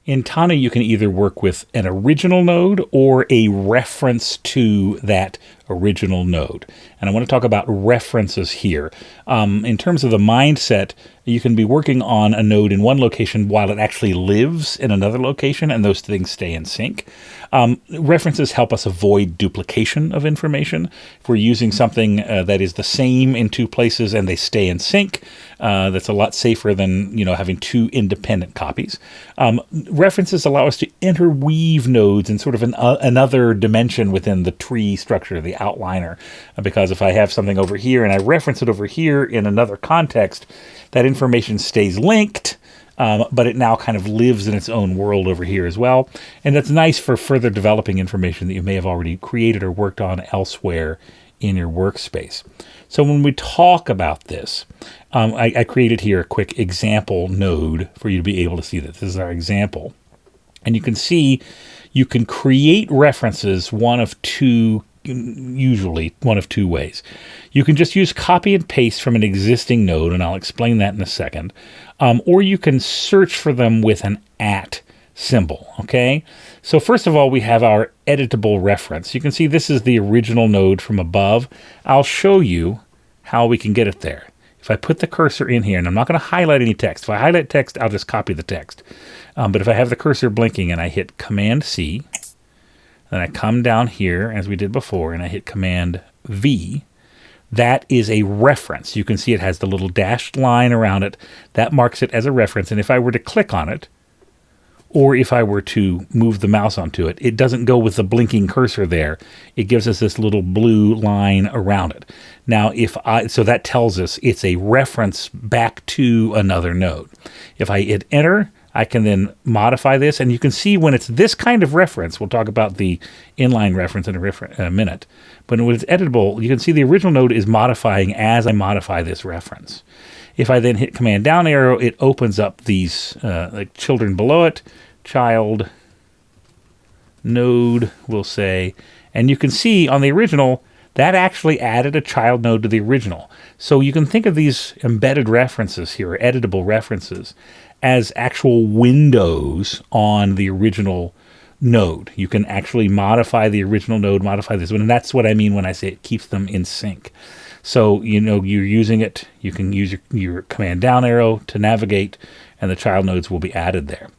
In Tana, you can either work with an original node or a reference to that original node. And I want to talk about references here. In terms of the mindset, you can be working on a node in one location while it actually lives in another location, and those things stay in sync. References help us avoid duplication of information. If we're using something that is the same in two places and they stay in sync, that's a lot safer than having two independent copies. References allow us to interweave nodes in sort of another dimension within the tree structure, the outliner, because if I have something over here and I reference it over here in another context, that information stays linked, but it now kind of lives in its own world over here as well. And that's nice for further developing information that you may have already created or worked on elsewhere in your workspace. So when we talk about this, I created here a quick example node for you to be able to see that this is our example. And you can see you can create references usually one of two ways. You can just use copy and paste from an existing node, and I'll explain that in a second. Or you can search for them with an @ symbol, okay? So first of all, we have our editable reference. You can see this is the original node from above. I'll show you how we can get it there. If I put the cursor in here, and I'm not going to highlight any text. If I highlight text, I'll just copy the text. But if I have the cursor blinking and I hit Command-C, then I come down here, as we did before, and I hit Command-V, that is a reference. You can see it has the little dashed line around it. That marks it as a reference. And if I were to click on it, or if I were to move the mouse onto it, it doesn't go with the blinking cursor there. It gives us this little blue line around it. Now, so that tells us it's a reference back to another node. If I hit Enter, I can then modify this, and you can see when it's this kind of reference, we'll talk about the inline reference in a minute, but when it's editable, you can see the original node is modifying as I modify this reference. If I then hit Command down arrow, it opens up these like children below it, child, node, we'll say, and you can see on the original, that actually added a child node to the original. So you can think of these embedded references here, or editable references, as actual windows on the original node. You can actually modify the original node, modify this one, and that's what I mean when I say it keeps them in sync. So, you're using it, you can use your command down arrow to navigate, and the child nodes will be added there.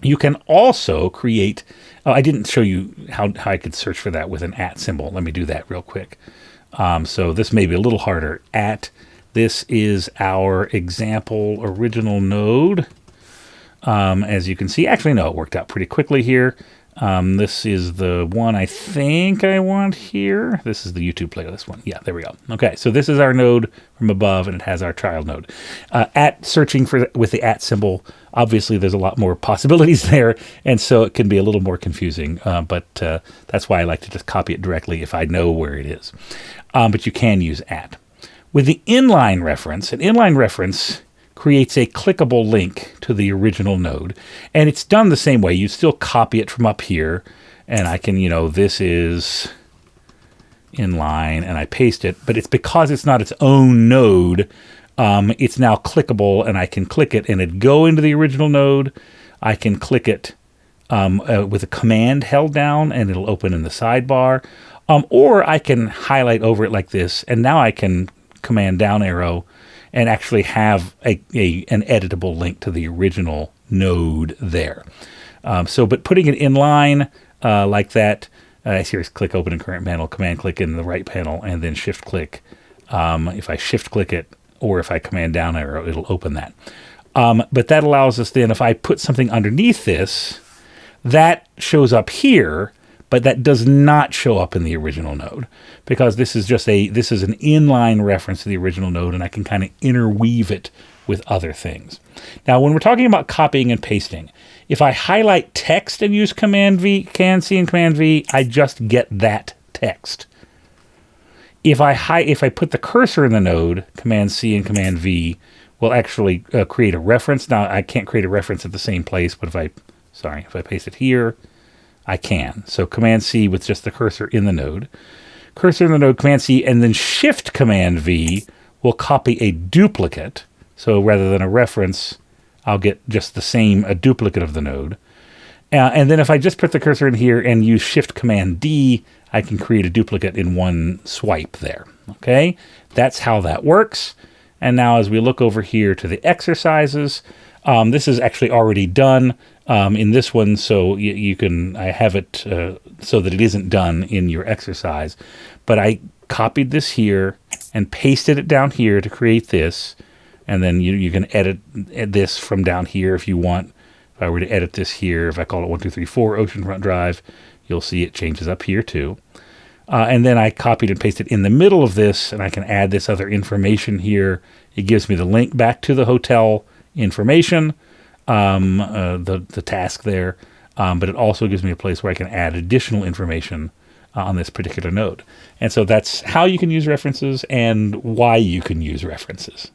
You can also create, I didn't show you how I could search for that with an @ symbol. Let me do that real quick. So this may be a little harder. This is our example original node. As you can see, actually, no, it worked out pretty quickly here. This is the one I think I want here. This is the YouTube playlist one. Yeah, there we go. Okay, so this is our node from above, and it has our child node. Searching with the @ symbol, obviously there's a lot more possibilities there, and so it can be a little more confusing, but that's why I like to just copy it directly if I know where it is. But you can use @ With the inline reference, an inline reference creates a clickable link to the original node. And it's done the same way. You still copy it from up here, and I can, this is inline, and I paste it. But it's because it's not its own node, it's now clickable, and I can click it, and it go into the original node. I can click it with a command held down, and it'll open in the sidebar. Or I can highlight over it like this, and now I can command down arrow and actually have an editable link to the original node there. But putting it in line like that, here's click open in current panel, command click in the right panel, and then shift click. If I shift click it, or if I command down arrow, it'll open that. But that allows us then, if I put something underneath this, that shows up here, but that does not show up in the original node, because this is an inline reference to the original node, and I can kind of interweave it with other things. Now, when we're talking about copying and pasting, if I highlight text and use Command-V, Command-C and Command-V, I just get that text. If I put the cursor in the node, Command-C and Command-V will actually create a reference. Now, I can't create a reference at the same place, but if I paste it here, I can. So Command-C with just the cursor in the node. Cursor in the node, Command-C, and then Shift Command-V will copy a duplicate. So rather than a reference, I'll get just a duplicate of the node. And then if I just put the cursor in here and use Shift Command D, I can create a duplicate in one swipe there. Okay, that's how that works. And now as we look over here to the exercises, this is actually already done in this one, so you can, I have it so that it isn't done in your exercise. But I copied this here and pasted it down here to create this. And then you can edit this from down here if you want. If I were to edit this here, if I call it 1234 Oceanfront Drive, you'll see it changes up here too. And then I copied and pasted in the middle of this, and I can add this other information here. It gives me the link back to the hotel information, the task there, but it also gives me a place where I can add additional information on this particular node. And so that's how you can use references and why you can use references.